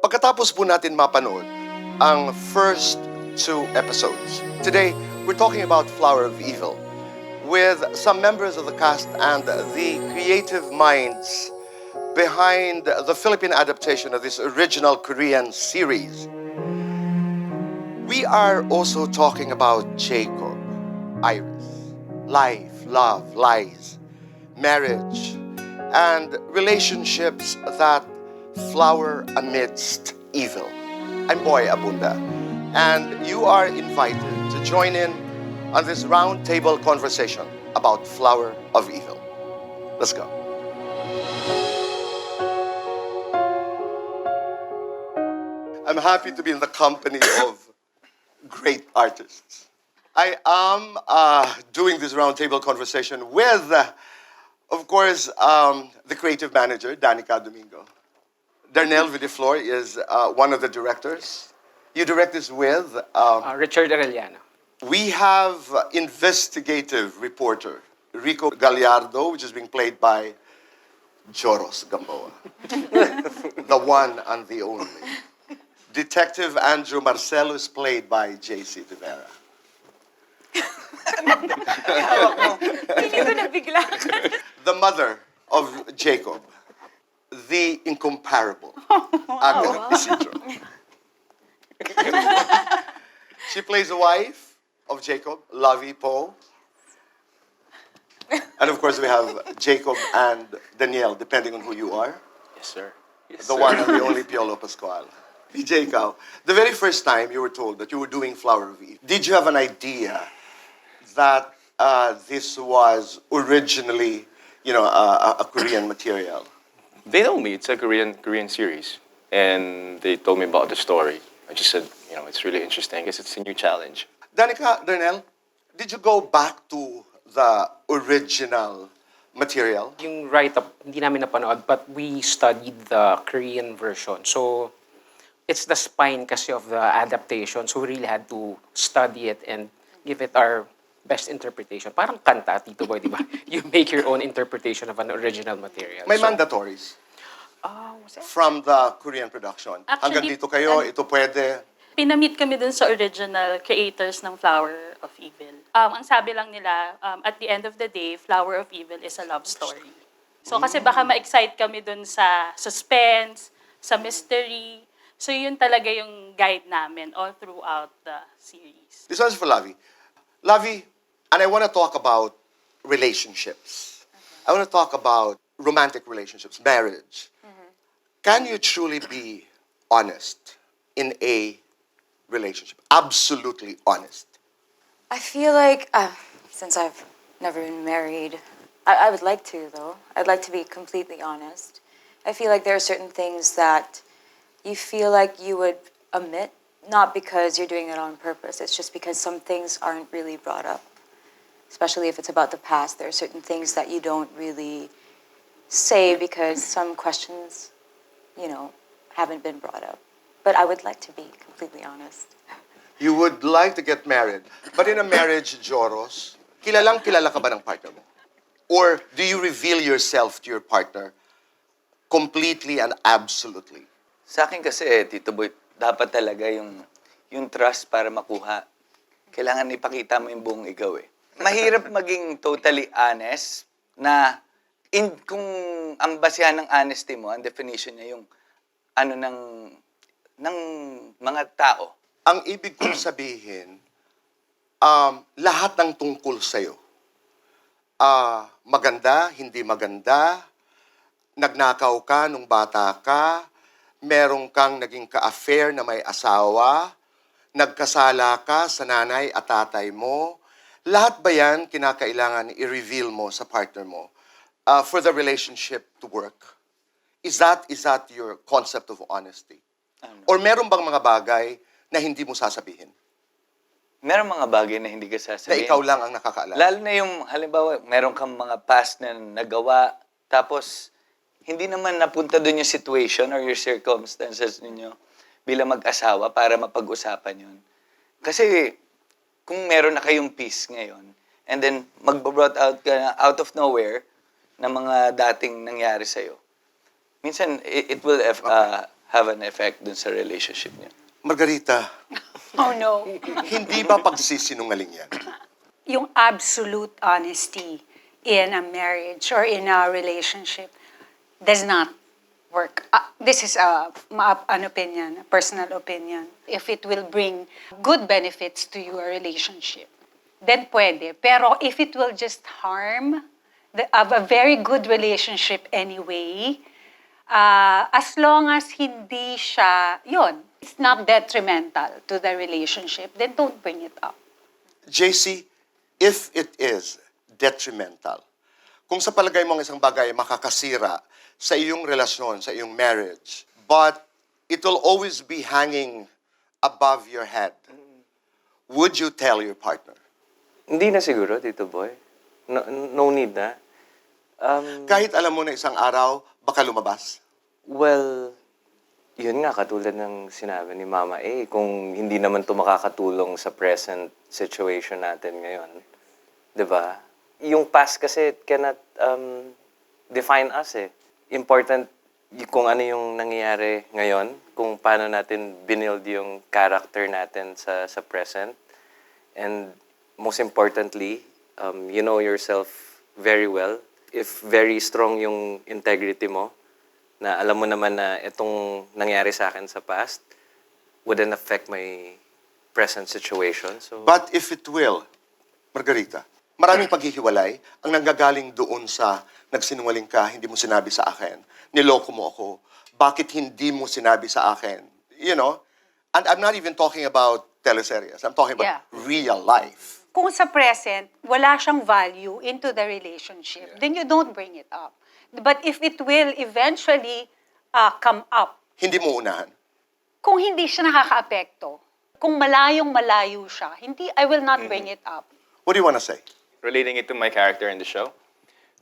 Pagkatapos po natin mapanood ang first two episodes, today we're talking about Flower of Evil with some members of the cast and the creative minds behind the Philippine adaptation of this original Korean series. We are also talking about Jacob, Iris, life, love, lies, marriage, and relationships that flower amidst evil. I'm Boy Abunda, and you are invited to join in on this roundtable conversation about Flower of Evil. Let's go. I'm happy to be in the company of great artists. I am doing this roundtable conversation with, of course, the creative manager, Danica Domingo. Darnell Vidiflor is one of the directors. You direct this with? Richard Arellano. We have investigative reporter Rico Gallardo, which is being played by Joross Gamboa. The one and the only. Detective Andrew Marcelo is played by JC De Vera. Hindi ko nabigla. The mother of Jacob, the incomparable Agot Isidro. She plays the wife of Jacob, Lovi Poe. And of course we have Jacob and Danielle, depending on who you are. Yes, sir. Yes, The one and the only Piolo Pascual. DJ Kao, the very first time you were told that you were doing Flower of Evil, did you have an idea that this was originally, a Korean material? They told me it's a Korean series, and they told me about the story. I just said, it's really interesting. I guess it's a new challenge. Danica, Darnell, did you go back to the original material? Yung write-up, hindi namin napanood, but we studied the Korean version. So, it's the spine kasi of the adaptation. So, we really had to study it and give it our best interpretation. Parang kanta, Tito Boy, di ba? You make your own interpretation of an original material. May So, mandatories what's that? from the Korean production. Hanggang Actually, dito kayo, ito pwede. Pinamit kami dun sa original creators ng Flower of Evil. Ang sabi lang nila, at the end of the day, Flower of Evil is a love story. So kasi baka ma-excite kami dun sa suspense, sa mystery. So yun talaga yung guide namin all throughout the series. This one's for Lavi. Lavi, and I want to talk about relationships. I want to talk about romantic relationships, marriage. Can you truly be honest in a relationship? Absolutely honest. I feel like, since I've never been married, I would like to, though. I'd like to be completely honest. I feel like there are certain things that you feel like you would omit, not because you're doing it on purpose. It's just because some things aren't really brought up. Especially if it's about the past, there are certain things that you don't really say because some questions, haven't been brought up. But I would like to be completely honest. You would like to get married. But in a marriage, Joross, kilala ka ba ng partner mo? Or do you reveal yourself to your partner completely and absolutely? Sa akin kasi, Tito Boy, dapat talaga yung trust para makuha. Kailangan ipakita mo yung buong ikaw eh. Mahirap maging totally honest na kung ang basihan ng honesty mo, ang definition niya yung ng mga tao. Ang ibig kong sabihin, lahat ng tungkol sa'yo, maganda, hindi maganda, nagnakaw ka nung bata ka, meron kang naging ka-affair na may asawa, nagkasala ka sa nanay at tatay mo, lahat ba yan kinakailangan i-reveal mo sa partner mo for the relationship to work? Is that your concept of honesty? Or meron bang mga bagay na hindi mo sasabihin? Meron mga bagay na hindi ka sasabihin. Na ikaw lang ang nakakaalala? Lalo na yung, halimbawa, meron kang mga past na nagawa, tapos hindi naman napunta doon yung situation or your circumstances ninyo bilang mag-asawa para mapag-usapan yun. Kasi kung meron na kayong peace ngayon, and then mag-brought out ka na out of nowhere na mga dating nangyari sa'yo, minsan it will have an effect dun sa relationship niyo? Margarita, Oh no. hindi ba pagsisinungaling yan? Yung absolute honesty in a marriage or in a relationship does not work. This is an opinion, a personal opinion. If it will bring good benefits to your relationship, then pwede. Pero if it will just harm a very good relationship anyway, as long as hindi siya, it's not detrimental to the relationship, then don't bring it up. JC, if it is detrimental, kung sa palagay mo ang isang bagay makakasira sa iyong relasyon, sa iyong marriage, but it will always be hanging above your head, would you tell your partner? Hindi na siguro, Tito Boy. No need na. Kahit alam mo na isang araw, baka lumabas. Well, yun nga, katulad ng sinabi ni Mama kung hindi naman to makakatulong sa present situation natin ngayon, di ba? Yung past kasi cannot define us Important kung ano yung nangyayari ngayon, kung paano natin binild yung character natin sa present. And most importantly, you know yourself very well. If very strong yung integrity mo, na alam mo naman na itong nangyari sa akin sa past wouldn't affect my present situation. So, But if it will, Margarita, maraming paghihiwalay ang nanggagaling doon sa nagsinungaling ka, hindi mo sinabi sa akin, niloko mo ako, bakit hindi mo sinabi sa akin? You know? And I'm not even talking about teleseries. I'm talking about real life. Kung sa present, wala siyang value into the relationship, then you don't bring it up. But if it will eventually come up, Hindi mo unahan. kung hindi siya nakakaapekto, kung malayong-malayo siya, I will not bring it up. What do you want to say? relating it to my character in the show,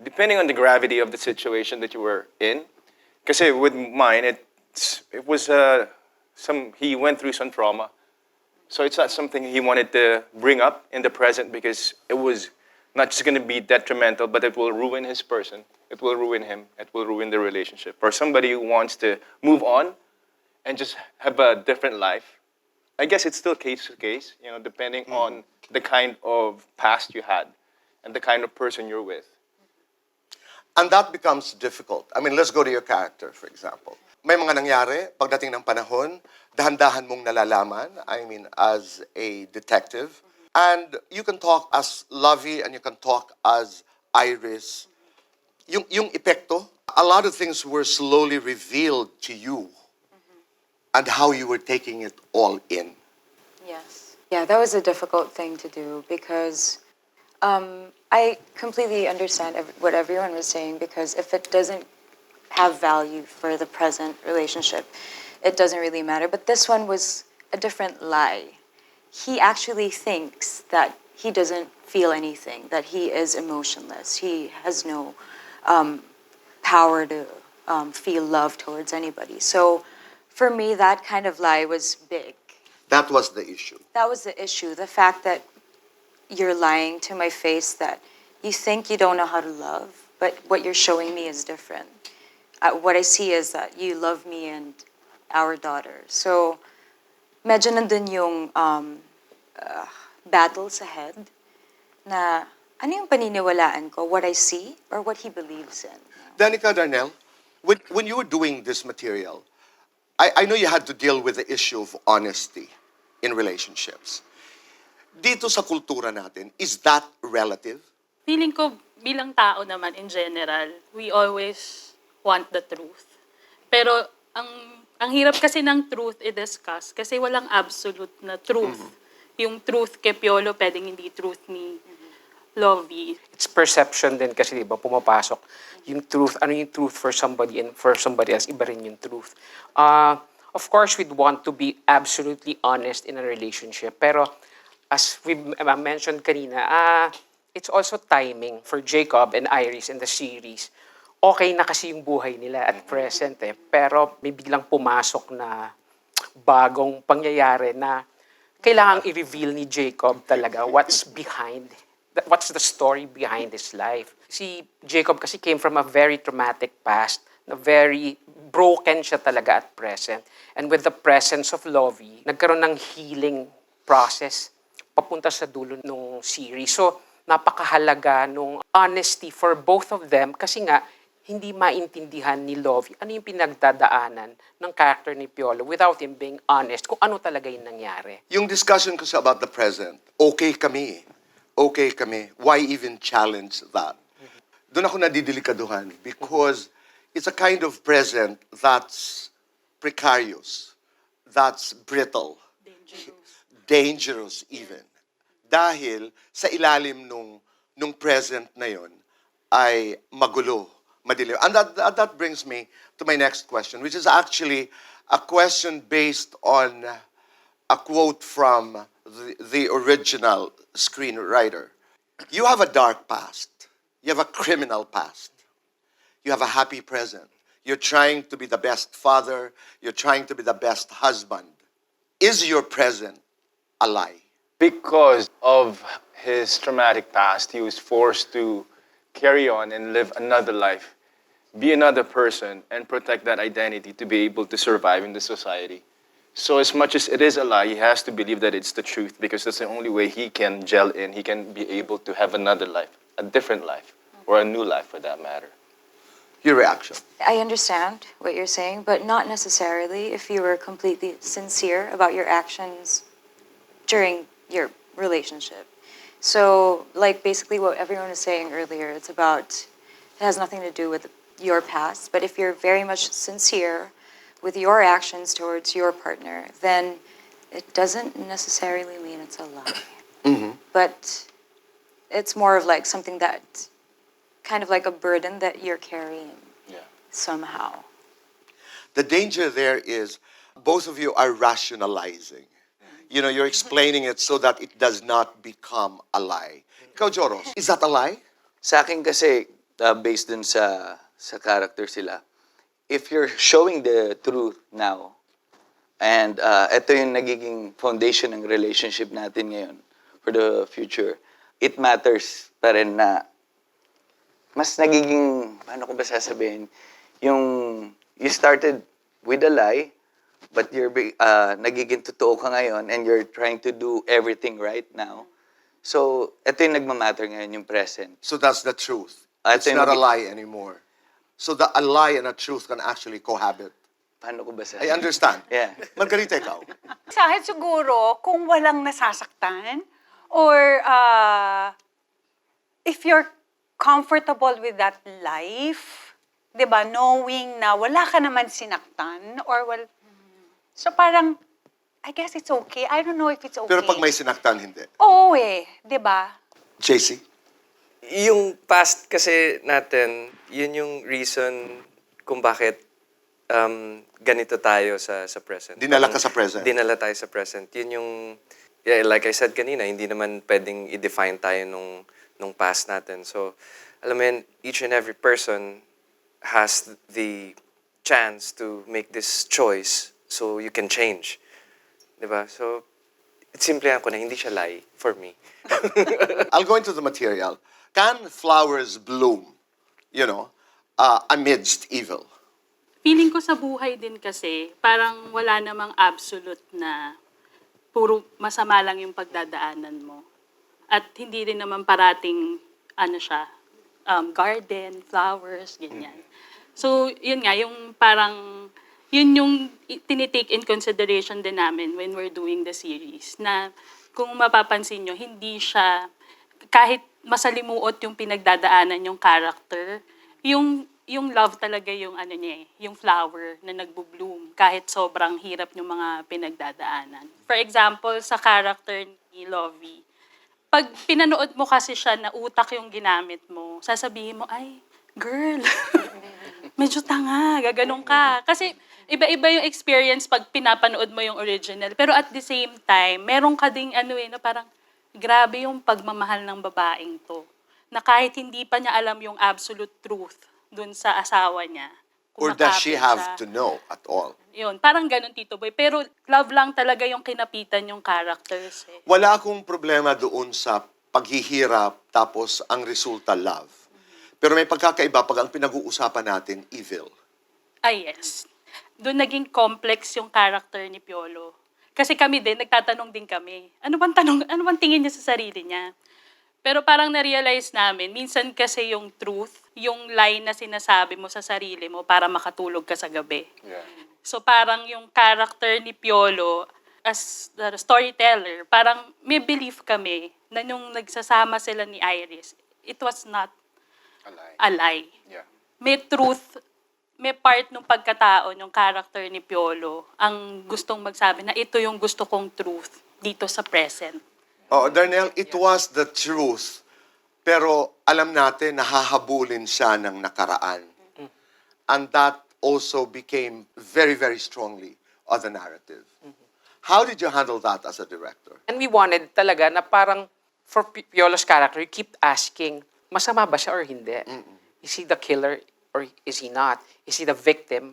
depending on the gravity of the situation that you were in, kasi with mine, it was he went through some trauma. So it's not something he wanted to bring up in the present because it was not just going to be detrimental, but it will ruin his person. It will ruin him. It will ruin the relationship. For somebody who wants to move on and just have a different life, I guess it's still case to case, depending on the kind of past you had and the kind of person you're with. And that becomes difficult. I mean, let's go to your character, for example. May mga nangyari, pagdating ng panahon, dahan-dahan mong nalalaman, I mean, as a detective. And you can talk as Lovi and you can talk as Iris. Yung epekto, a lot of things were slowly revealed to you and how you were taking it all in. Yes. Yeah, that was a difficult thing to do because I completely understand what everyone was saying, because if it doesn't have value for the present relationship, it doesn't really matter. But this one was a different lie. He actually thinks that he doesn't feel anything, that he is emotionless. He has no power to feel love towards anybody. So for me, that kind of lie was big. That was the issue. That was the issue. The fact that you're lying to my face, that you think you don't know how to love, but what you're showing me is different. What I see is that you love me and our daughter. So medyo nandun yung battles ahead na ano yung paniniwalaan ko, what I see or what he believes in. Danica, Darnell, when you were doing this material, I know you had to deal with the issue of honesty in relationships. Dito sa kultura natin, is that relative? Feeling ko bilang tao naman in general, we always want the truth. Pero ang hirap kasi ng truth i-discuss kasi walang absolute na truth. Yung truth kay Piolo, pwedeng hindi truth ni Lovi. It's perception din kasi, di ba, pumapasok. Yung truth, ano yung truth for somebody and for somebody else, iba rin yung truth. Of course, we'd want to be absolutely honest in a relationship. Pero as we mentioned kanina, it's also timing for Jacob and Iris in the series. Okay na kasi yung buhay nila at present pero may biglang pumasok na bagong pangyayari na kailangang i-reveal ni Jacob talaga what's the story behind his life. Si Jacob kasi came from a very traumatic past na very broken siya talaga at present. And with the presence of Lovi, nagkaroon ng healing process papunta sa dulo ng series. So, napakahalaga nung honesty for both of them kasi nga, hindi maintindihan ni Lovi ano yung pinagdadaanan ng character ni Piolo without him being honest kung ano talaga yung nangyari. Yung discussion kasi about the present, okay kami. Okay kami. Why even challenge that? Doon ako nadidelikaduhan because it's a kind of present that's precarious, that's brittle, dangerous even. Dahil sa ilalim nung present na yon ay magulo, madilim. And that brings me to my next question, which is actually a question based on a quote from the original screenwriter. You have a dark past. You have a criminal past. You have a happy present. You're trying to be the best father. You're trying to be the best husband. Is your present a lie? Because of his traumatic past, he was forced to carry on and live another life, be another person, and protect that identity to be able to survive in the society. So as much as it is a lie, he has to believe that it's the truth because that's the only way he can gel in, he can be able to have another life, a different life, or a new life for that matter. Your reaction? I understand what you're saying, but not necessarily if you were completely sincere about your actions during your relationship. So, like basically what everyone was saying earlier, it has nothing to do with your past, but if you're very much sincere with your actions towards your partner, then it doesn't necessarily mean it's a lie. But it's more of like something that, kind of like a burden that you're carrying somehow. The danger there is both of you are rationalizing. You know, you're explaining it so that it does not become a lie. Ikaw, Joross, is that a lie? Sa akin kasi, based dun sa character sila, if you're showing the truth now, and ito yung nagiging foundation ng relationship natin ngayon for the future, it matters pa rin na mas nagiging, paano ko ba sasabihin, yung you started with a lie, but you're nagiging totoo ka ngayon and you're trying to do everything right now. So, ito yung nagmamatter ngayon, yung present. So that's the truth. It's Ito yung not a lie anymore. So a lie and a truth can actually cohabit. Paano ko ba I sasabihin? understand. Yeah. Margarita, ikaw. Sa akin siguro, kung walang nasasaktan, or if you're comfortable with that life, di ba, knowing na wala ka naman sinaktan, so parang, I guess it's okay. I don't know if it's okay. Pero pag may sinaktan, hindi. Oo di ba? JC? Yung past kasi natin, yun yung reason kung bakit ganito tayo sa present. Dinala ka sa present. Dinala tayo sa present. Yun yung, like I said kanina, hindi naman pwedeng i-define tayo nung past natin. So, alam mo yun, each and every person has the chance to make this choice so you can change. Diba? So, simple ko na hindi siya lie for me. I'll go into the material. Can flowers bloom, amidst evil? Feeling ko sa buhay din kasi, parang wala namang absolute na puro masama lang yung pagdadaanan mo. At hindi rin naman parating, garden, flowers, ganyan. So, yun nga, yung parang, yun yung tinitake in consideration din namin when we're doing the series. Na kung mapapansin nyo, hindi siya, kahit masalimuot yung pinagdadaanan yung character, yung love talaga yung yung flower na nagbo-bloom kahit sobrang hirap yung mga pinagdadaanan. For example, sa character ni Lovi, pag pinanood mo kasi siya na utak yung ginamit mo, sasabihin mo, ay, girl, medyo tanga, gaganong ka. Kasi iba-iba yung experience pag pinapanood mo yung original. Pero at the same time, meron ka ding na parang, grabe yung pagmamahal ng babaeng to. Na kahit hindi pa niya alam yung absolute truth dun sa asawa niya. Or does she kumakapit have siya. to know at all? Yun, parang ganun, Tito Boy. Pero love lang talaga yung kinapitan yung characters. Wala akong problema doon sa paghihirap tapos ang resulta love. Pero may pagkakaiba pag ang pinag-uusapan natin evil. Yes. Doon naging complex yung character ni Piolo. Kasi kami din, nagtatanong din kami. Ano bang tingin niya sa sarili niya? Pero parang na-realize namin, minsan kasi yung truth, yung line na sinasabi mo sa sarili mo para makatulog ka sa gabi. Yeah. So parang yung character ni Piolo as the storyteller, parang may belief kami na nung nagsasama sila ni Iris, it was not A lie. a lie. Yeah. May truth, may part ng pagkatao yung character ni Piolo ang gustong magsabi na ito yung gusto kong truth dito sa present. Oh, Darnell, it was the truth. Pero alam natin, nahahabulin siya ng nakaraan. And that also became very, very strongly of the narrative. How did you handle that as a director? And we wanted talaga na parang for Piolo's character, you keep asking, masama ba siya or hindi? Is he the killer or is he not? Is he the victim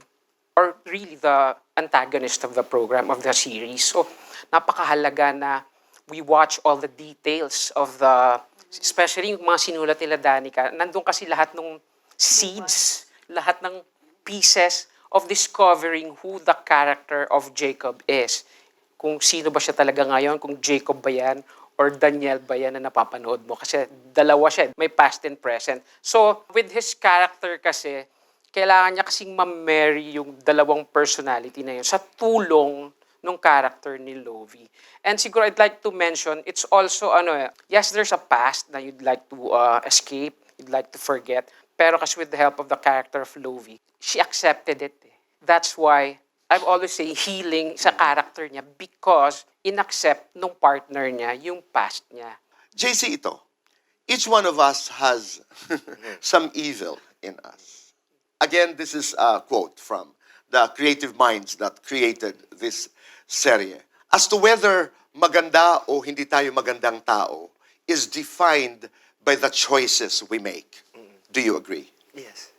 or really the antagonist of the program, of the series? So, napakahalaga na we watch all the details of the, especially yung mga sinulat nila Danica, nandun kasi lahat ng seeds, lahat ng pieces of discovering who the character of Jacob is. Kung sino ba siya talaga ngayon, kung Jacob ba yan, or Daniel ba yan na napapanood mo. Kasi dalawa siya, may past and present. So, with his character kasi, kailangan niya kasing ma-marry yung dalawang personality na yun sa tulong nung character ni Lovi. And siguro I'd like to mention, it's also, yes, there's a past na you'd like to escape, you'd like to forget, pero kasi with the help of the character of Lovi, she accepted it. That's why I've always say healing sa character niya because inaccept nung partner niya yung past niya. JC, ito. Each one of us has some evil in us. Again, this is a quote from the creative minds that created this serye. As to whether maganda o hindi tayo magandang tao is defined by the choices we make. Do you agree? Yes.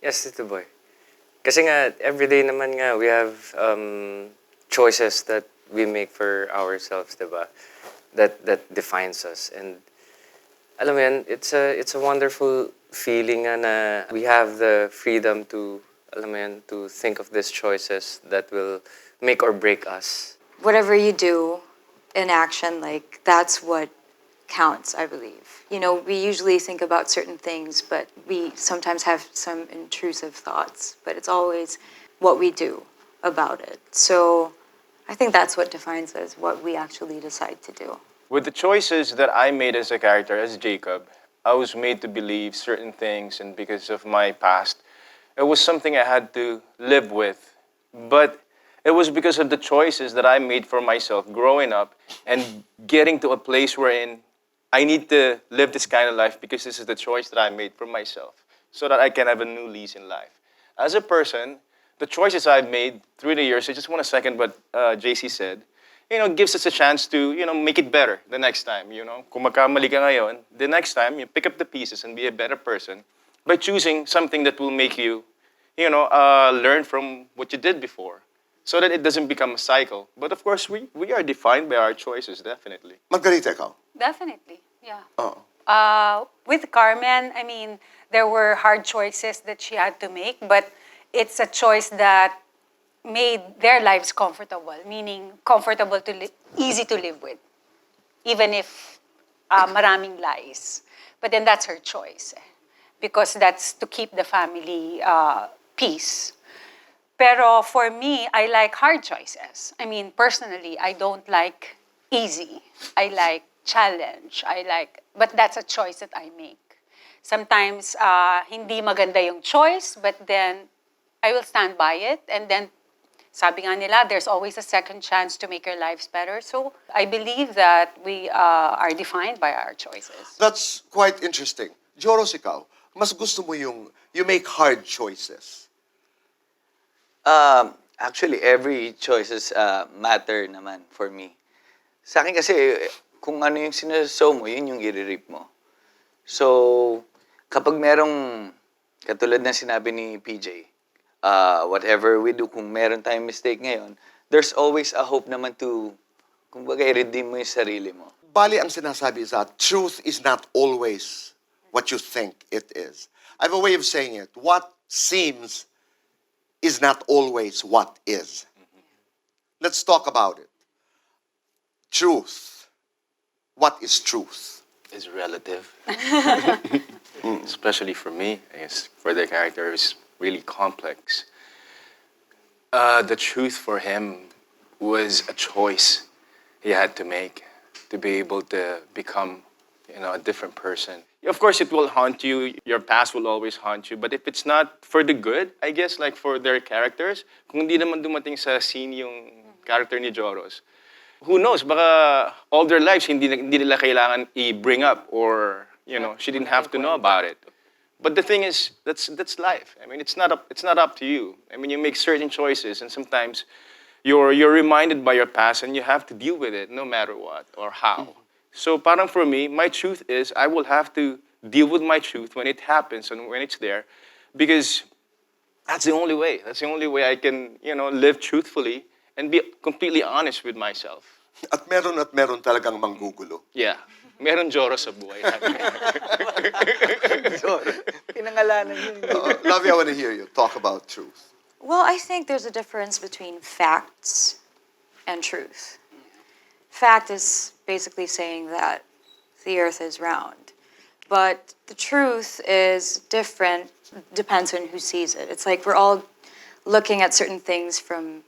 Yes, Tito Boy. Kasi nga, everyday naman nga, we have choices that we make for ourselves, diba? That defines us. And alam mo yan, it's a wonderful feeling nga na we have the freedom to, alam mo yan, to think of these choices that will make or break us. Whatever you do in action, like, that's what counts, I believe. You know, we usually think about certain things, but we sometimes have some intrusive thoughts, but it's always what we do about it. So I think that's what defines us, what we actually decide to do. With the choices that I made as a character, as Jacob, I was made to believe certain things, and because of my past, it was something I had to live with. But it was because of the choices that I made for myself growing up and getting to a place wherein I need to live this kind of life because this is the choice that I made for myself so that I can have a new lease in life. As a person, the choices I've made through the years, I just want to second what JC said, gives us a chance to, make it better the next time, Kung magkamali ka ngayon, the next time, you pick up the pieces and be a better person by choosing something that will make you, learn from what you did before so that it doesn't become a cycle. But of course, we are defined by our choices, definitely. Margarita, ikaw? Definitely, yeah. Oo. With Carmen, I mean, there were hard choices that she had to make, but it's a choice that made their lives comfortable, meaning comfortable easy to live with, even if maraming lies. But then that's her choice, because that's to keep the family peace. Pero for me, I like hard choices. I mean, personally, I don't like easy. I like challenge. But that's a choice that I make. Sometimes, hindi maganda yung choice, but then I will stand by it. And then, sabi nga nila, there's always a second chance to make your lives better. So I believe that we are defined by our choices. That's quite interesting. Joross, ikaw, mas gusto mo yung you make hard choices. Actually, every choices matter naman for me. Sa akin kasi, kung ano yung sinasaw mo, yun yung i-reap mo. So, kapag merong, katulad na sinabi ni PJ, whatever we do, kung meron tayong mistake ngayon, there's always a hope naman to, kumbaga, i-redeem mo yung sarili mo. Bali, ang sinasabi is that truth is not always what you think it is. I have a way of saying it. What seems is not always what is. Let's talk about it. Truth. What is truth? Is relative. Especially for me, I guess, for the character is really complex. The truth for him was a choice he had to make to be able to become, a different person. Of course, it will haunt you. Your past will always haunt you. But if it's not for the good, I guess, like for their characters, kung hindi naman dumating sa scene yung character ni Joross, who knows, baka all their lives hindi nila kailangan i-bring up or, she didn't have to know about it. But the thing is, that's life. I mean, it's not up to you. I mean, you make certain choices, and sometimes you're reminded by your past, and you have to deal with it no matter what or how. So, parang for me, my truth is I will have to deal with my truth when it happens and when it's there, because that's the only way. That's the only way I can, live truthfully and be completely honest with myself. At meron talagang manggugulo. Yeah. Meron Joross sa buhay natin. Pinangalanan yun. Lovi, I want to hear you talk about truth. Well, I think there's a difference between facts and truth. Fact is basically saying that the earth is round. But the truth is different, depends on who sees it. It's like we're all looking at certain things from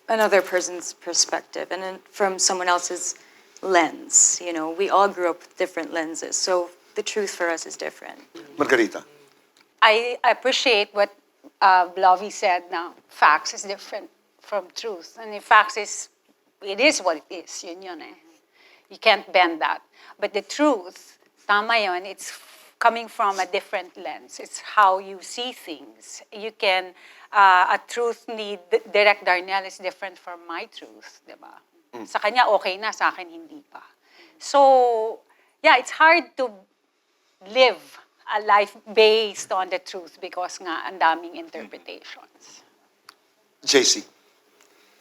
another person's perspective and then from someone else's lens. We all grew up with different lenses. So the truth for us is different. Margarita. I appreciate what Lovi said now. Facts is different from truth. And if facts it is what it is. Yun eh. You can't bend that. But the truth, tama yun, it's coming from a different lens. It's how you see things. You can, a truth ni Direk Darnell is different from my truth, di ba? Sa kanya okay na, sa akin hindi pa. So, yeah, it's hard to live a life based on the truth because nga ang daming interpretations. JC.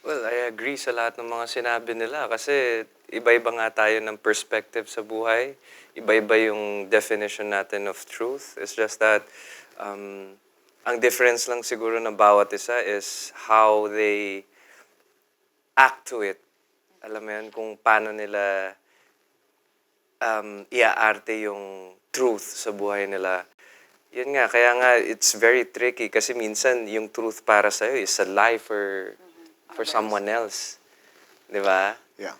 Well, I agree sa lahat ng mga sinabi nila kasi iba-iba nga tayo ng perspective sa buhay. Iba-iba yung definition natin of truth. It's just that ang difference lang siguro ng bawat isa is how they act to it. Alam mo yan, kung paano nila iaarte yung truth sa buhay nila. Yun nga, kaya nga it's very tricky kasi minsan yung truth para sa'yo is a lie for someone else. Di ba? Yeah.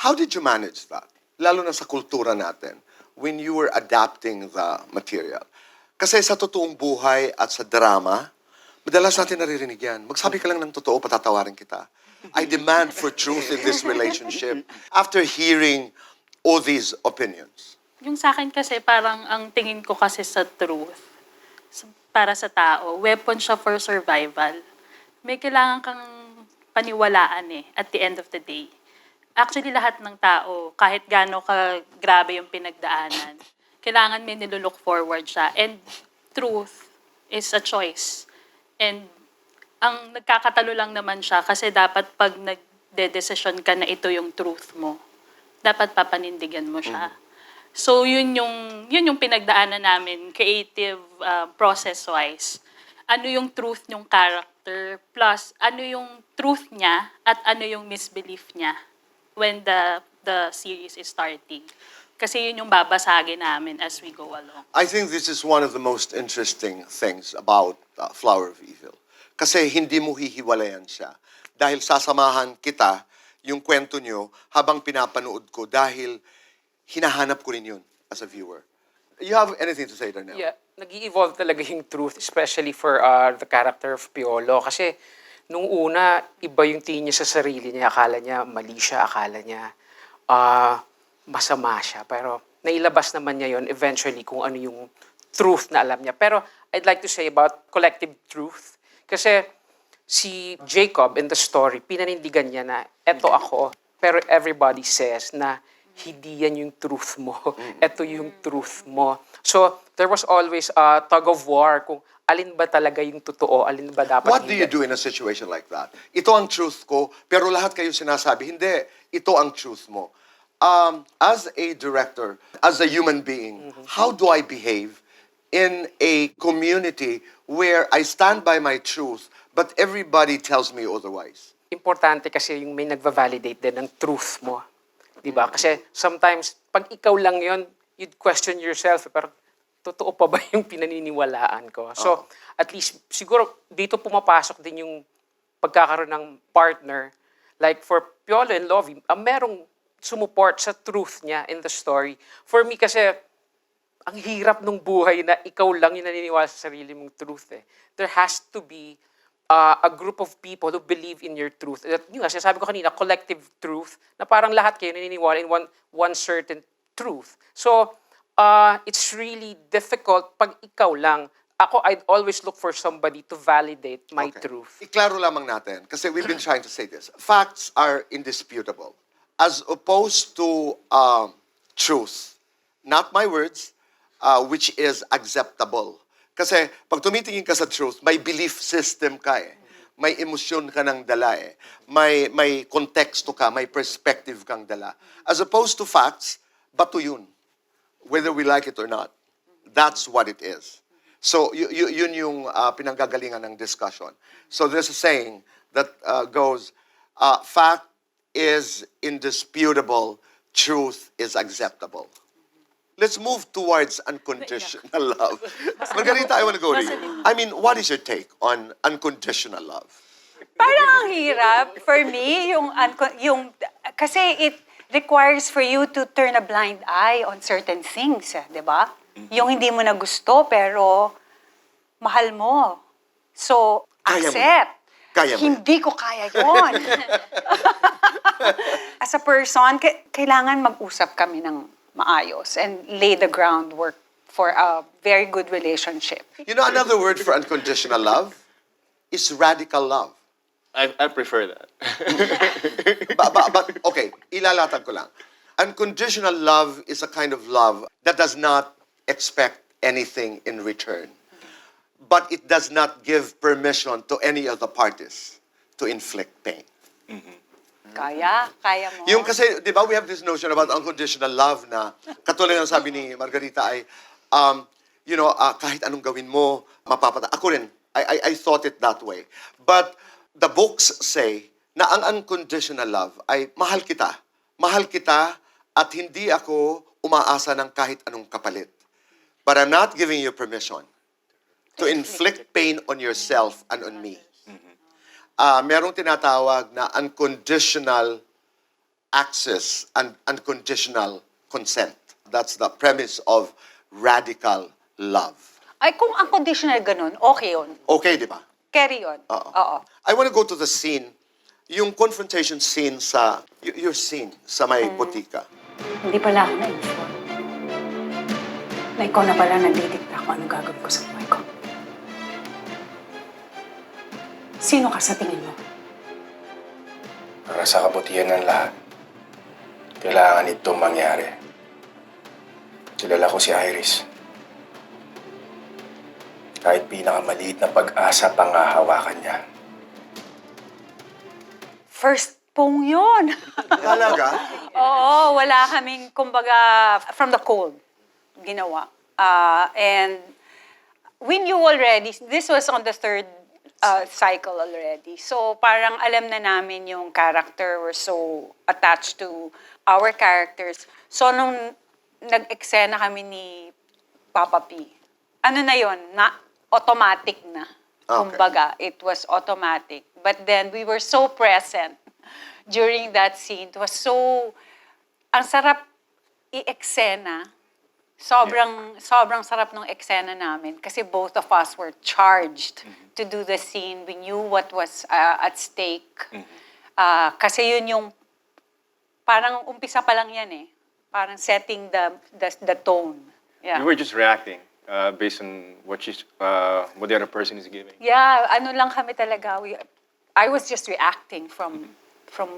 How did you manage that? Lalo na sa kultura natin, when you were adapting the material. Kasi sa totoong buhay at sa drama, madalas natin naririnig yan. Magsabi ka lang ng totoo, patatawarin kita. I demand for truth in this relationship. After hearing all these opinions. Yung sa akin kasi parang ang tingin ko kasi sa truth, para sa tao, weapon siya for survival. May kailangan kang paniwalaan at the end of the day. Actually, lahat ng tao, kahit gaano ka grabe yung pinagdaanan, kailangan may nilulook forward siya. And truth is a choice. And ang nagkakatalo lang naman siya kasi dapat pag nagde-decision ka na ito yung truth mo, dapat papanindigan mo siya. So yun yung pinagdaanan namin, creative process-wise. Ano yung truth ng character, plus ano yung truth niya at ano yung misbelief niya when the series is starting. Kasi yun yung babasagin namin as we go along. I think this is one of the most interesting things about Flower of Evil. Kasi hindi mo hihiwalayan siya. Dahil sasamahan kita yung kwento nyo habang pinapanood ko dahil hinahanap ko rin yun as a viewer. You have anything to say, Darnell? Yeah, nag-i-evolve talaga yung truth, especially for the character of Piolo. Kasi nung una, iba yung tingin niya sa sarili niya. Akala niya mali siya, akala niya masama siya. Pero nailabas naman niya yon eventually kung ano yung truth na alam niya. Pero I'd like to say about collective truth. Kasi si Jacob in the story, pinanindigan niya na eto ako. Pero everybody says na hindi yan yung truth mo. Ito yung truth mo. So, there was always a tug of war kung alin ba talaga yung totoo, alin ba dapat What do you do in a situation like that? Ito ang truth ko, pero lahat kayo sinasabi, hindi, ito ang truth mo. As a director, as a human being, how do I behave in a community where I stand by my truth, but everybody tells me otherwise. Importante kasi yung may nagva-validate din ng truth mo. Di ba? Kasi sometimes, pag ikaw lang yon, you'd question yourself, pero totoo pa ba yung pinaniniwalaan ko? So, at least, siguro, dito pumapasok din yung pagkakaroon ng partner. Like for Piolo and Lovi, merong sumuport sa truth niya in the story. For me kasi, ang hirap nung buhay na ikaw lang yung naniniwala sa sarili mong truth eh. There has to be a group of people who believe in your truth. At yun nga, sinasabi ko kanina, collective truth, na parang lahat kayo naniniwala in one certain truth. So, it's really difficult pag ikaw lang. Ako, I'd always look for somebody to validate my truth. Iklaro lamang natin, kasi we've been trying to say this. Facts are indisputable. As opposed to truth. Not my words, which is acceptable. Kasi pag tumitingin ka sa truth, may belief system ka eh. May emosyon ka ng dala eh. May konteksto ka, may perspective kang dala. As opposed to facts, bato yun. Whether we like it or not. That's what it is. So yun yung pinanggagalingan ng discussion. So there's a saying that goes, fact is indisputable, truth is acceptable. Let's move towards unconditional love. Margarita, I want to go to you. I mean, what is your take on unconditional love? Parang ang hirap for me, kasi it requires for you to turn a blind eye on certain things, di ba? Yung hindi mo na gusto, pero mahal mo. So, Kaya mo. accept. Kaya mo. Hindi ko kaya yun. As a person, kailangan mag-usap kami ng maayos and lay the groundwork for a very good relationship. You know, another word for unconditional love is radical love. I prefer that. But okay, ilalatag ko lang. Unconditional love is a kind of love that does not expect anything in return. But it does not give permission to any of the parties to inflict pain. Kaya mo. Yung kasi, di ba, we have this notion about unconditional love na, katulad ng sabi ni Margarita ay, kahit anong gawin mo, mapapata. Ako rin, I thought it that way. But the books say na ang unconditional love ay mahal kita at hindi ako umaasa ng kahit anong kapalit. But I'm not giving you permission to inflict pain on yourself and on me. Merong tinatawag na unconditional access and unconditional consent. That's the premise of radical love. Ay, kung unconditional ganun, okay yun. Okay, di ba? Carry yun. Oo. I want to go to the scene, yung confrontation scene sa, your scene sa may botika. Hindi pala ako na-inform. Na ikaw na pala nagdidikta kung anong gagawin ko sa buhay ko. Sino ka sa tingin mo? Para sa kabutihan ng lahat, kailangan itong mangyari. Kilala ko si Iris. Kahit pinakamaliit na pag-asa pang hahawakan niya. First pong yun. Talaga? Oo, wala kaming, kumbaga, from the cold, ginawa. And we knew already, this was on the third cycle already. So parang alam na namin yung character, we're so attached to our characters. So nung nag-eksena kami ni Papa P, ano na yun, automatic na. Okay. Kumbaga, it was automatic. But then we were so present during that scene. It was so, ang sarap i-eksena. Sobrang sarap ng eksena namin kasi both of us were charged to do the scene. We knew what was at stake. Kasi yun yung, parang umpisa pa lang yan eh. Parang setting the tone. Yeah. We were just reacting based on what the other person is giving. Yeah, ano lang kami talaga. I was just reacting from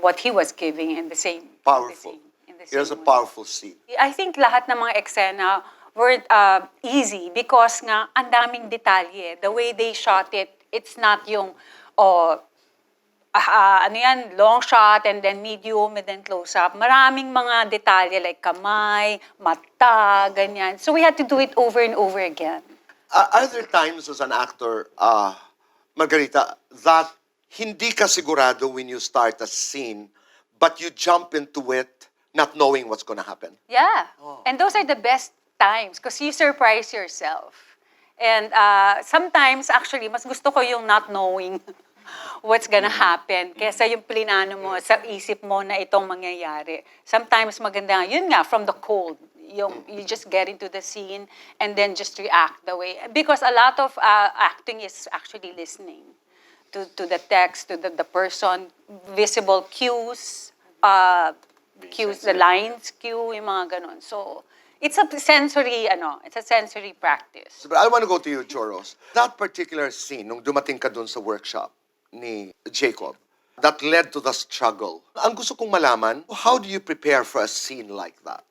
what he was giving in the same. Powerful. It was a powerful scene. I think lahat ng mga eksena were easy because nga ang daming detalye. The way they shot it, it's not yung long shot and then medium and then close up. Maraming mga detalye like kamay, mata, ganyan. So we had to do it over and over again. Are there times as an actor Margarita, that hindi ka sigurado when you start a scene, but you jump into it not knowing what's gonna happen. Yeah. And those are the best times because you surprise yourself. And sometimes, actually, mas gusto ko yung not knowing what's gonna happen kesa yung plinano mo sa isip mo na itong mangyayari. Sometimes maganda, yun nga, from the cold. You just get into the scene and then just react the way. Because a lot of acting is actually listening to the text, to the person, visible cues, cues, the lines cue, yung mga ganon. So, it's a sensory, it's a sensory practice. But I want to go to you, Joross. That particular scene, nung dumating ka dun sa workshop ni Jacob, that led to the struggle. Ang gusto kong malaman, how do you prepare for a scene like that?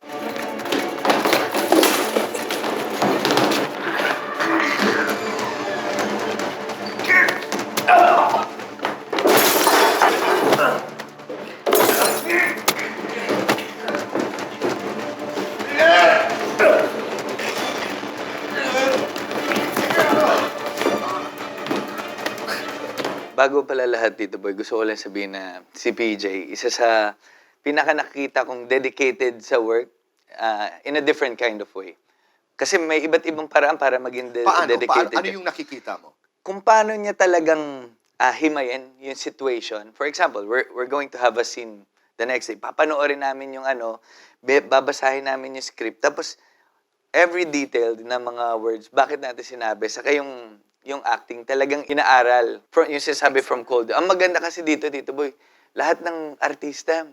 Bago pala lahat dito, boy, gusto ko lang sabihin na si PJ, isa sa pinaka nakita kong dedicated sa work in a different kind of way. Kasi may iba't ibang paraan para maging dedicated. Ano yung nakikita mo? Kung paano niya talagang himayin yung situation. For example, we're going to have a scene the next day. Papanoorin namin yung babasahin namin yung script. Tapos, every detail na mga words, bakit natin sinabi, saka yung acting talagang inaaral. Yung sinasabi from cold. Ang maganda kasi dito, boy, lahat ng artista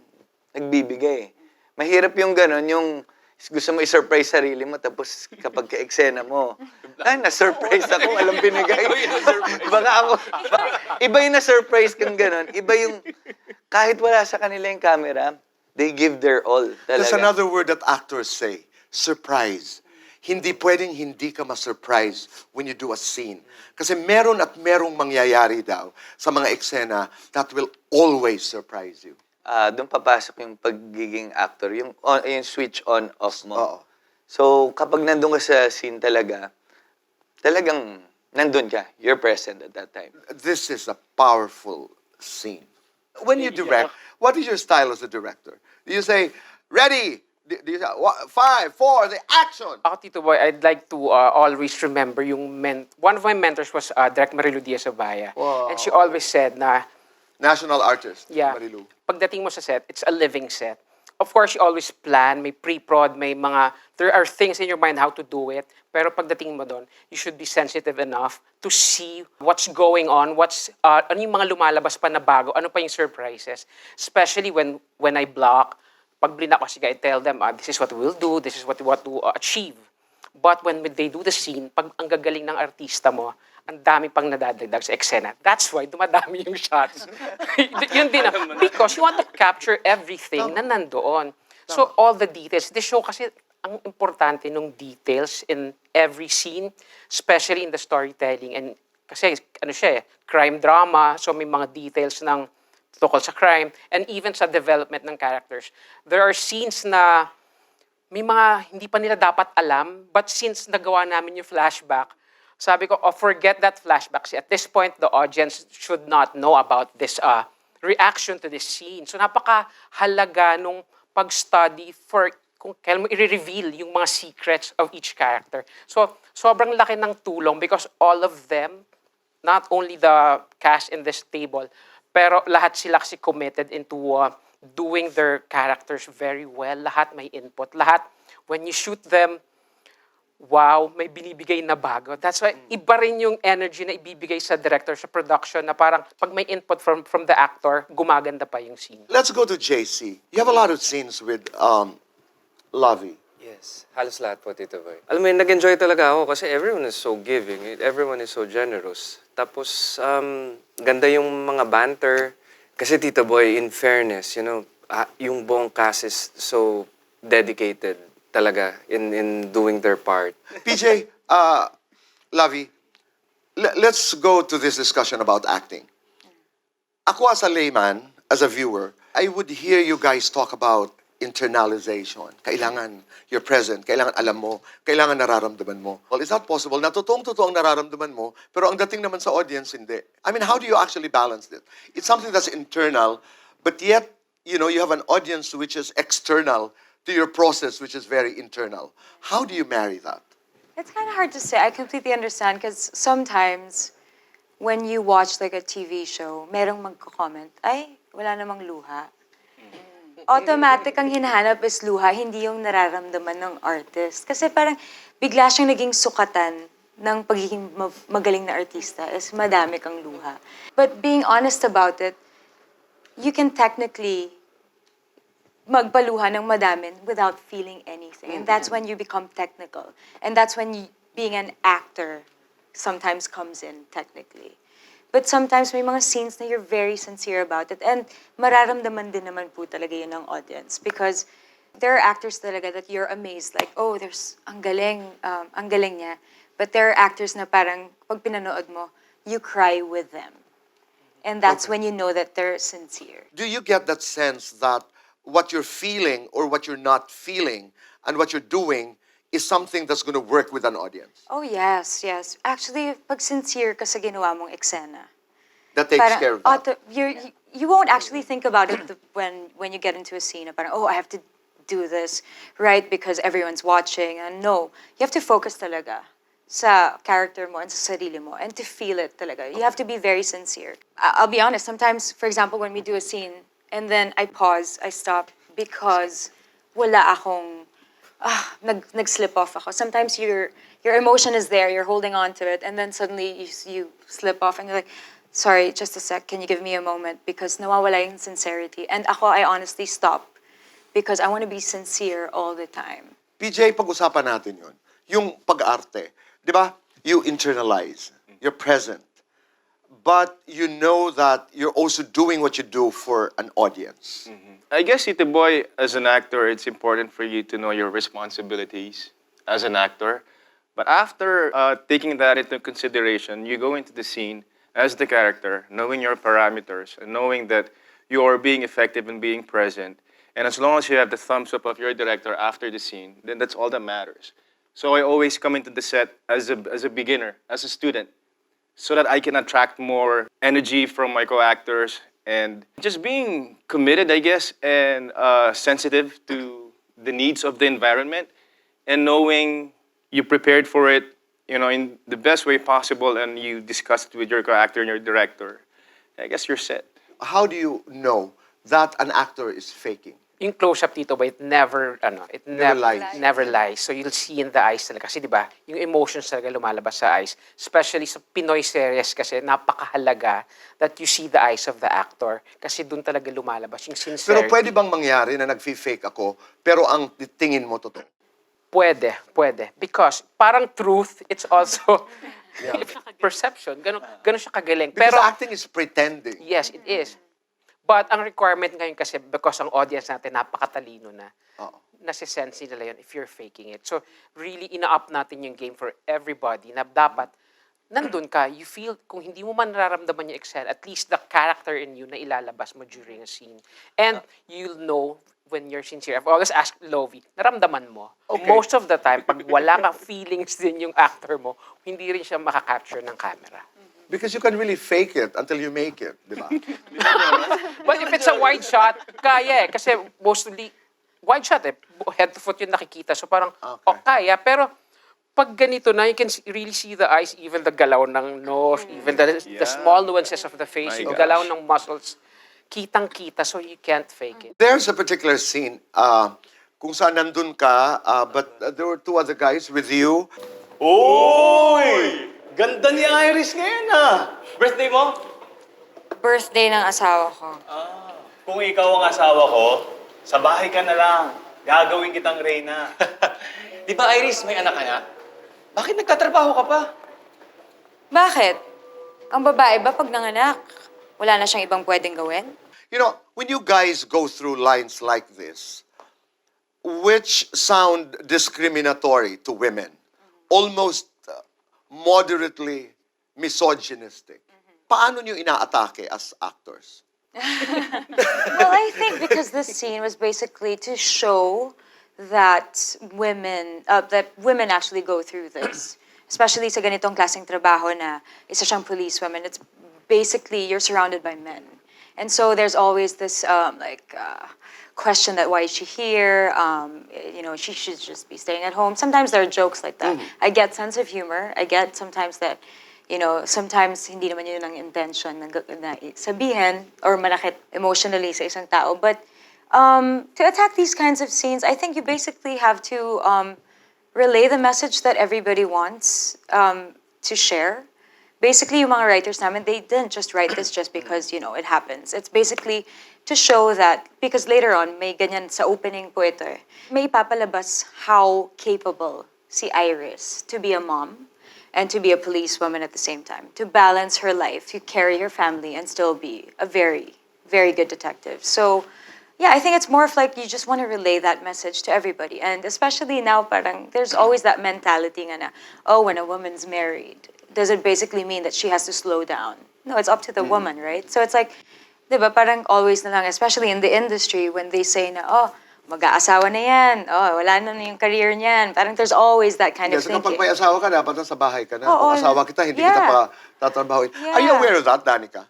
nagbibigay. Mahirap yung gano'n, yung gusto mo i-surprise sarili mo, tapos kapag ka-eksena mo, na-surprise ako, walang binigay. Baka ako, iba yung na-surprise kang gano'n, iba yung, kahit wala sa kanila yung camera, they give their all. Talaga. There's another word that actors say, surprise. Hindi pwedeng hindi ka ma-surprise when you do a scene. Kasi meron at merong mangyayari daw sa mga eksena that will always surprise you. Doon papasok yung pagiging actor, yung switch on-off mo. Oo. So, kapag nandun ka sa scene talagang nandun ka. You're present at that time. This is a powerful scene. When you direct, what is your style as a director? Do you say, ready? Do you say, 5, 4, the action? Ako, Tito Boy, I'd like to always remember one of my mentors was Direk Marilu Diaz-Abaya. Wow. And she always said na, National artist, yeah, Marilu. pagdating mo sa set, it's a living set. Of course, you always plan, may pre-prod, there are things in your mind how to do it. Pero pagdating mo doon, you should be sensitive enough to see what's going on, ano yung mga lumalabas pa na bago, ano pa yung surprises. Especially when I block, pag blinak ko, sige, I tell them, this is what we'll do, this is what we want to achieve. But when they do the scene, pag ang gagaling ng artista mo, ang dami pang nadadagdag sa eksena. That's why dumadami yung shots. Yun din, because you want to capture everything na nandoon. So all the details, this show kasi, ang importante nung details in every scene, especially in the storytelling. And kasi, crime drama, so may mga details ng tungkol sa crime, and even sa development ng characters. There are scenes na may mga hindi pa nila dapat alam, but since nagawa namin yung flashback, sabi ko, forget that flashback. See, at this point, the audience should not know about this reaction to this scene. So napakahalaga nung pag-study for kung kailan mo i-reveal yung mga secrets of each character. So sobrang laki ng tulong because all of them, not only the cast in this table, pero lahat sila kasi committed into doing their characters very well. Lahat may input. Lahat, when you shoot them, wow, may binibigay na bago. That's why iba rin yung energy na ibibigay sa director, sa production, na parang pag may input from the actor, gumaganda pa yung scene. Let's go to JC. You have a lot of scenes with Lovi. Yes, halos lahat po, Tito Boy. Alam mo yun, nag-enjoy talaga ako kasi everyone is so giving. Everyone is so generous. Tapos, ganda yung mga banter. Kasi, Tito Boy, in fairness, yung buong cast is so dedicated talaga in doing their part. PJ, Lovi, let's go to this discussion about acting. Ako as a layman, as a viewer, I would hear you guys talk about internalization. Kailangan you're present, kailangan alam mo, kailangan nararamdaman mo. Well, is that possible? Na totoong-totoo ang nararamdaman mo, pero ang dating naman sa audience, hindi. I mean, how do you actually balance it? It's something that's internal, but yet, you know, you have an audience which is external to your process, which is very internal. How do you marry that? It's kind of hard to say. I completely understand because sometimes when you watch like a TV show, merong magko-comment, ay, wala namang luha. Automatic ang hinahanap is luha, hindi yung nararamdaman ng artist. Kasi parang bigla siyang naging sukatan ng pagiging magaling na artista is madami kang luha. But being honest about it, you can technically magpaluha ng madami without feeling anything. And that's when you become technical. And that's when being an actor sometimes comes in technically. But sometimes may mga scenes na you're very sincere about it. And mararamdaman din naman po talaga yun ng audience. Because there are actors talaga that you're amazed. Like, oh, ang galing niya. But there are actors na parang, pag pinanood mo, you cry with them. And that's when you know that they're sincere. Do you get that sense that what you're feeling or what you're not feeling and what you're doing is something that's going to work with an audience? Oh, yes, yes. Actually, pag sincere ka sa ginawa mong eksena, That takes parang care of that. you won't actually think about it when you get into a scene. Na parang, oh, I have to do this, right? Because everyone's watching. And no, you have to focus talaga sa character mo and sa sarili mo and to feel it talaga. You have to be very sincere. I'll be honest, sometimes, for example, when we do a scene and then I pause, I stop because wala akong, nag-slip off ako. Sometimes your emotion is there, you're holding on to it, and then suddenly you slip off and you're like, sorry, just a sec, can you give me a moment? Because nawawala yung sincerity. And ako, I honestly stop because I want to be sincere all the time. PJ, pag-usapan natin yun. Yung pag-arte, di ba? You internalize, you're present, but you know that you're also doing what you do for an audience. I guess, Ite Boy, as an actor, it's important for you to know your responsibilities as an actor. But after taking that into consideration, you go into the scene as the character, knowing your parameters, and knowing that you are being effective and being present. And as long as you have the thumbs up of your director after the scene, then that's all that matters. So I always come into the set as a beginner, as a student, so that I can attract more energy from my co-actors and just being committed, I guess, and sensitive to the needs of the environment and knowing you prepared for it, you know, in the best way possible and you discussed it with your co-actor and your director. I guess you're set. How do you know that an actor is faking? Yung close-up dito ba, it never lies. Never lies. So you'll see in the eyes talaga. Kasi di ba, yung emotions talaga lumalabas sa eyes. Especially sa Pinoy series kasi napakahalaga that you see the eyes of the actor. Kasi doon talaga lumalabas yung sincerity. Pero pwede bang mangyari na nag-fake ako, pero ang tingin mo totoo? Pwede. Because parang truth, it's also perception. Ganun siya kagaling. Because acting is pretending. Yes, it is. But ang requirement ngayon kasi, because ang audience natin napakatalino na, nasisense nila yun if you're faking it. So, really, ina-up natin yung game for everybody na dapat, nandun ka, you feel, kung hindi mo man nararamdaman yung excel, at least the character in you na ilalabas mo during a scene. And you'll know when you're sincere. I've always asked Lovi, naramdaman mo? Okay. Most of the time, pag wala ka feelings din yung actor mo, hindi rin siya makakapture ng camera. Because you can really fake it until you make it, di ba? But if it's a wide shot, kaya eh. Kasi mostly, wide shot eh. Head to foot yung nakikita. So parang, kaya. Pero pag ganito na, you can really see the eyes, even the galaw ng nose, even the small nuances of the face, yung galaw ng muscles, kitang-kita, so you can't fake it. There's a particular scene kung saan nandun ka, but there were two other guys with you. Uy! Ganda ni Iris ngayon Birthday mo? Birthday ng asawa ko. Kung ikaw ang asawa ko, sa bahay ka na lang. Gagawin kitang reyna. Di ba Iris, may anak ka na? Bakit nagtatrabaho ka pa? Bakit? Ang babae ba pag nanganak, wala na siyang ibang pwedeng gawin? You know, when you guys go through lines like this, which sound discriminatory to women, almost moderately misogynistic, paano nyo inaatake as actors? Well, I think because the scene was basically to show that women actually go through this. Especially sa ganitong klaseng trabaho na isa siyang police woman. It's basically, you're surrounded by men. And so there's always this question that why is she here? She should just be staying at home. Sometimes there are jokes like that. I get sense of humor. I get sometimes that, sometimes hindi naman yun ang intention na sabihin or manakit emotionally sa isang tao. But to attack these kinds of scenes, I think you basically have to relay the message that everybody wants to share. Basically, yung mga writers namin, they didn't just write this just because, it happens. It's basically to show that, because later on, may ganyan sa opening po ito eh, may papalabas how capable si Iris to be a mom and to be a policewoman at the same time, to balance her life, to carry her family and still be a very, very good detective. So, yeah, I think it's more of like you just want to relay that message to everybody. And especially now, parang, there's always that mentality nga na, oh, when a woman's married, does it basically mean that she has to slow down? No, it's up to the woman, right? So it's like, di ba, parang always na lang, especially in the industry, when they say na, oh, mag-aasawa na yan, oh, wala na yung career niyan. Parang there's always that kind of Yes, thinking. kapag may asawa ka, dapat nasa bahay ka na. Oo, Kung asawa kita, hindi kita pa tatrabahoin. Yeah. Are you aware of that, Danica?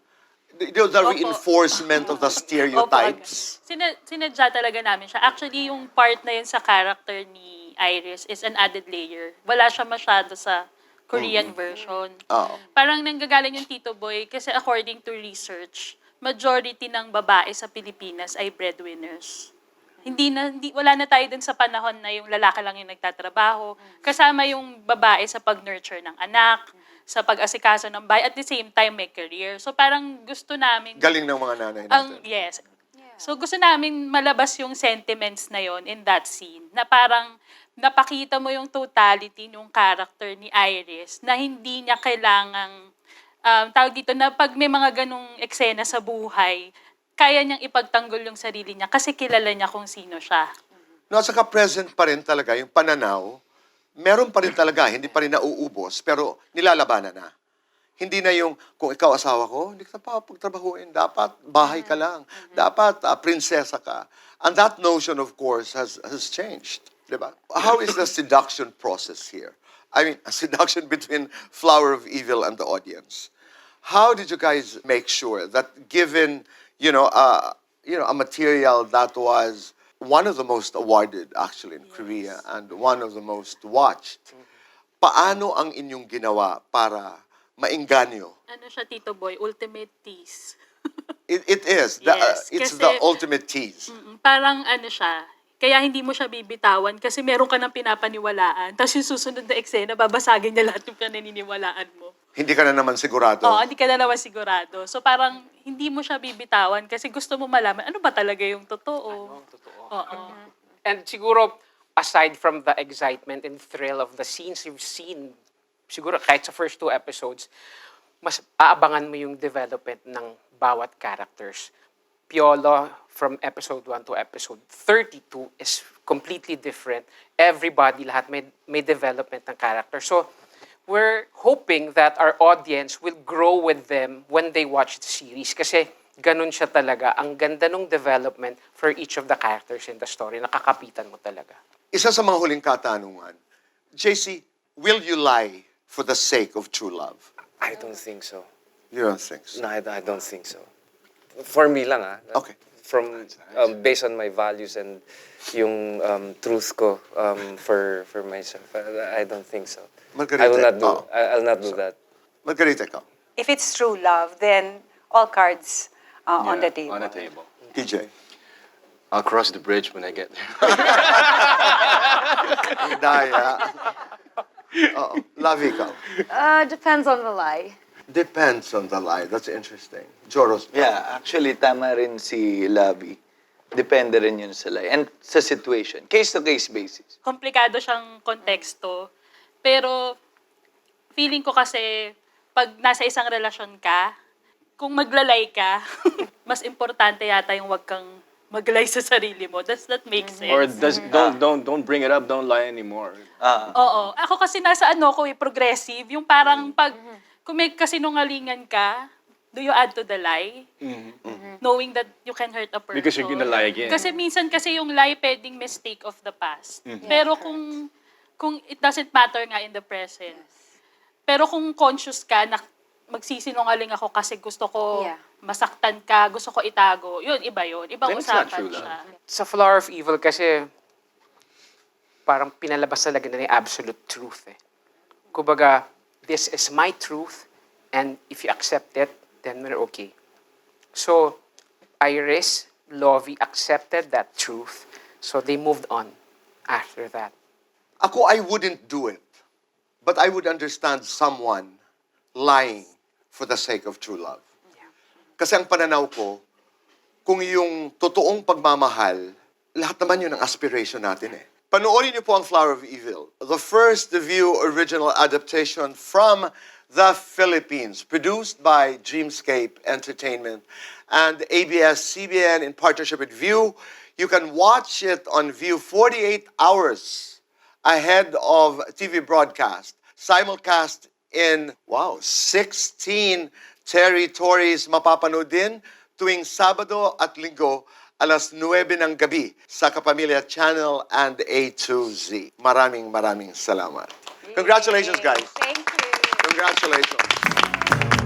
The Opo. reinforcement of the stereotypes. Sinadya talaga namin siya. Actually, yung part na yun sa character ni Iris is an added layer. Wala siya masyado sa Korean version. Oo. Parang nanggagaling yung Tito Boy kasi according to research, majority ng babae sa Pilipinas ay breadwinners. Wala na tayo dun sa panahon na yung lalaki lang yung nagtatrabaho. Kasama yung babae sa pag-nurture ng anak, sa pag-asikaso ng bahay, at the same time may career. So parang gusto namin... Galing ng mga nanay natin. Yes. So gusto namin malabas yung sentiments na yon in that scene. Na parang napakita mo yung totality ng character ni Iris na hindi niya kailangang, tawag dito, na pag may mga ganong eksena sa buhay, kaya niyang ipagtanggol yung sarili niya kasi kilala niya kung sino siya. No, at saka present pa rin talaga yung pananaw. Meron pa rin talaga, hindi pa rin nauubos, pero nilalabanan na. Hindi na yung, kung ikaw asawa ko, hindi ka pa pagtrabahuin. Dapat bahay ka lang. Dapat prinsesa ka. And that notion, of course, has changed. Diba? How is the seduction process here? I mean, a seduction between Flower of Evil and the audience. How did you guys make sure that given, a material that was one of the most awarded, actually, in Korea, and one of the most watched, paano ang inyong ginawa para maingganyo? Ano siya, Tito Boy? Ultimate tease. It is. Yes, It's kasi- the ultimate tease. Parang ano siya, kaya hindi mo siya bibitawan kasi meron ka ng pinapaniwalaan. Tapos yung susunod na eksena, babasagin niya lahat yung pinaniniwalaan mo. Hindi ka na naman sigurado. Oo, hindi ka na naman sigurado. So parang hindi mo siya bibitawan kasi gusto mo malaman ano ba talaga yung totoo. Ano ang totoo? Oo. And siguro, aside from the excitement and thrill of the scenes you've seen, siguro kahit sa first 2 episodes, mas aabangan mo yung development ng bawat characters. Piolo, from episode 1 to episode 32, is completely different. Everybody, lahat may development ng character. So, we're hoping that our audience will grow with them when they watch the series. Kasi ganun siya talaga. Ang ganda ng development for each of the characters in the story. Nakakapitan mo talaga. Isa sa mga huling katanungan, JC, will you lie for the sake of true love? I don't think so. You don't think so? No, I don't think so. For me lang, Okay. From based on my values and yung truth ko for myself, I don't think so. Margarita, I will not do. oh. I'll not do that. Margarita, ikaw. If it's true love, then all cards on the table. On the table. TJ. I'll cross the bridge when I get there. Ang daya. Oo. Lovi, ikaw. Depends on the lie. Depends on the lie. That's interesting. Joross. Yeah, actually, tama rin si Lovi. Depende rin yun sa lie. And sa situation. Case-to-case basis. Komplikado siyang konteksto. Pero feeling ko kasi pag nasa isang relasyon ka, kung maglalay ka, mas importante yata yung wag kang maglay sa sarili mo. Does that make sense? Or don't bring it up, don't lie anymore. Oo. Ako kasi nasa progressive. Yung parang pag, kung may kasinungalingan ka, do you add to the lie? Knowing that you can hurt a person. Because you're gonna lie again. Kasi minsan kasi yung lie pwedeng mistake of the past. Pero kung it doesn't matter nga in the present. Pero kung conscious ka na magsisinungaling ako kasi gusto ko masaktan ka, gusto ko itago, yun, iba yun. Ibang Then it's not usapan true siya. Sa Flower of Evil kasi parang pinalabas talaga na yung absolute truth eh. Kumbaga, this is my truth and if you accept it, then we're okay. So, Iris, Lovi accepted that truth. So they moved on after that. Ako, I wouldn't do it. But I would understand someone lying for the sake of true love. Kasi ang pananaw ko, kung yung totoong pagmamahal, lahat naman yun ang aspiration natin eh. Panoorin niyo po ang Flower of Evil, the first view original adaptation from the Philippines, produced by Dreamscape Entertainment and ABS-CBN in partnership with View. You can watch it on View 48 hours ahead of TV broadcast, simulcast in, 16 territories. Mapapanood din tuwing Sabado at Linggo, alas 9 ng gabi sa Kapamilya Channel and A2Z. Maraming salamat. Congratulations, guys. Thank you. Congratulations.